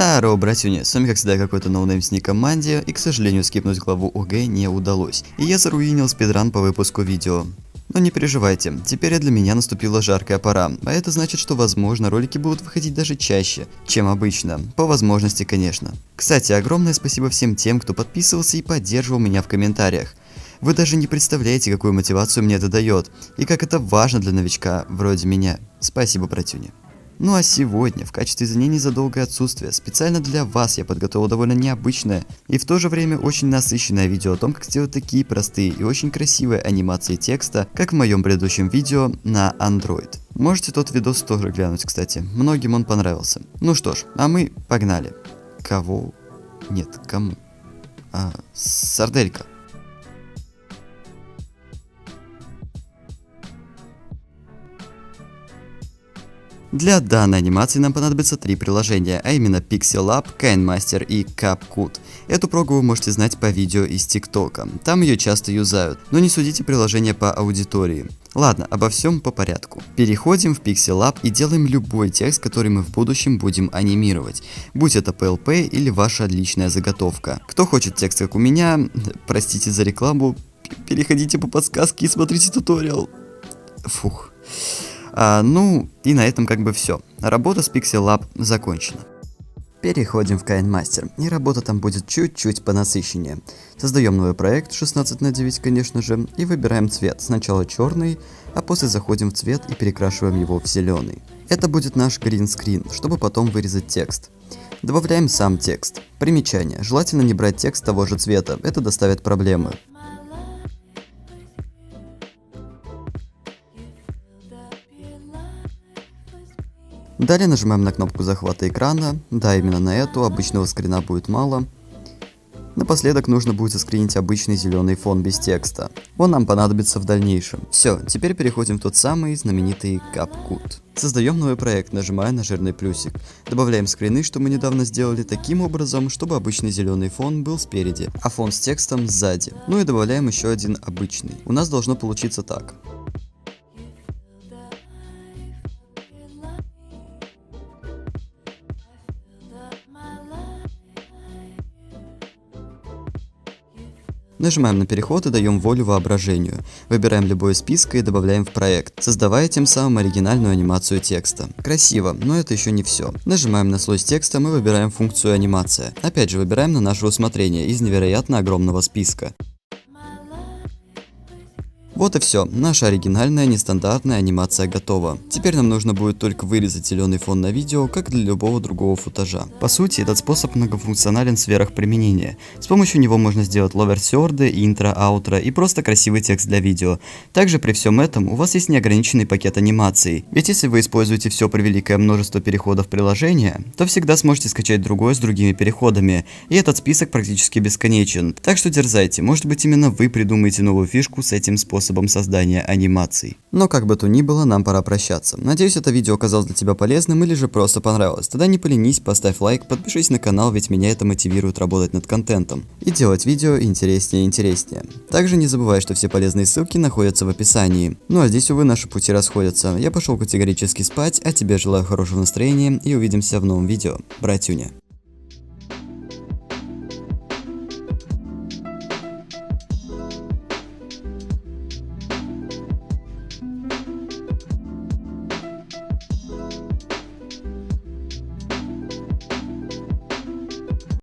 Здорово, братюни, с вами как всегда какой-то ноунейм с ником Манди, и к сожалению скипнуть главу ОГЭ не удалось, и я заруинил спидран по выпуску видео. Но не переживайте, теперь для меня наступила жаркая пора, а это значит, что возможно ролики будут выходить даже чаще, чем обычно, по возможности конечно. Кстати, огромное спасибо всем тем, кто подписывался и поддерживал меня в комментариях. Вы даже не представляете, какую мотивацию мне это дает, и как это важно для новичка вроде меня. Спасибо, братюни. Ну а сегодня, в качестве извинений за долгое отсутствие, специально для вас я подготовил довольно необычное и в то же время очень насыщенное видео о том, как сделать такие простые и очень красивые анимации текста, как в моем предыдущем видео на Android. Можете тот видос тоже глянуть, кстати, многим он понравился. Ну что ж, а мы погнали. Кого? Нет, кому? Сарделька. Для данной анимации нам понадобится 3 приложения, а именно Pixel Lab, KineMaster и CapCut. Эту прогу вы можете знать по видео из ТикТока, там ее часто юзают, но не судите приложение по аудитории. Ладно, обо всем по порядку. Переходим в Pixel Lab и делаем любой текст, который мы в будущем будем анимировать, будь это PLP или ваша личная заготовка. Кто хочет текст как у меня, простите за рекламу, переходите по подсказке и смотрите туториал. Фух. Ну, и на этом как бы все. Работа с Pixel Lab закончена. Переходим в KineMaster, и работа там будет чуть-чуть понасыщеннее. Создаем новый проект, 16:9, конечно же, и выбираем цвет. Сначала черный, а после заходим в цвет и перекрашиваем его в зеленый. Это будет наш green screen, чтобы потом вырезать текст. Добавляем сам текст. Примечание. Желательно не брать текст того же цвета, это доставит проблемы. Далее нажимаем на кнопку захвата экрана, да, именно на эту, обычного скрина будет мало. Напоследок нужно будет заскринить обычный зеленый фон без текста. Он нам понадобится в дальнейшем. Все, теперь переходим в тот самый знаменитый CapCut. Создаем новый проект, нажимая на жирный плюсик. Добавляем скрины, что мы недавно сделали, таким образом, чтобы обычный зеленый фон был спереди, а фон с текстом сзади. Ну и добавляем еще один обычный. У нас должно получиться так. Нажимаем на переход и даем волю воображению. Выбираем любой из списка и добавляем в проект, создавая тем самым оригинальную анимацию текста. Красиво, но это еще не все. Нажимаем на слой с текстом и выбираем функцию анимация. Опять же выбираем на наше усмотрение из невероятно огромного списка. Вот и все, наша оригинальная нестандартная анимация готова. Теперь нам нужно будет только вырезать зеленый фон на видео, как для любого другого футажа. По сути, этот способ многофункционален в сферах применения. С помощью него можно сделать ловерсёрды, интро, аутро и просто красивый текст для видео. Также при всем этом у вас есть неограниченный пакет анимаций. Ведь если вы используете все превеликое множество переходов приложения, то всегда сможете скачать другое с другими переходами. И этот список практически бесконечен. Так что дерзайте, может быть именно вы придумаете новую фишку с этим способом создания анимаций. Но как бы то ни было, нам пора прощаться. Надеюсь, это видео оказалось для тебя полезным или же просто понравилось. Тогда не поленись, поставь лайк, подпишись на канал, ведь меня это мотивирует работать над контентом и делать видео интереснее и интереснее. Также не забывай, что все полезные ссылки находятся в описании. Ну а здесь, увы, наши пути расходятся. Я пошел категорически спать, а тебе желаю хорошего настроения и увидимся в новом видео. Братюня.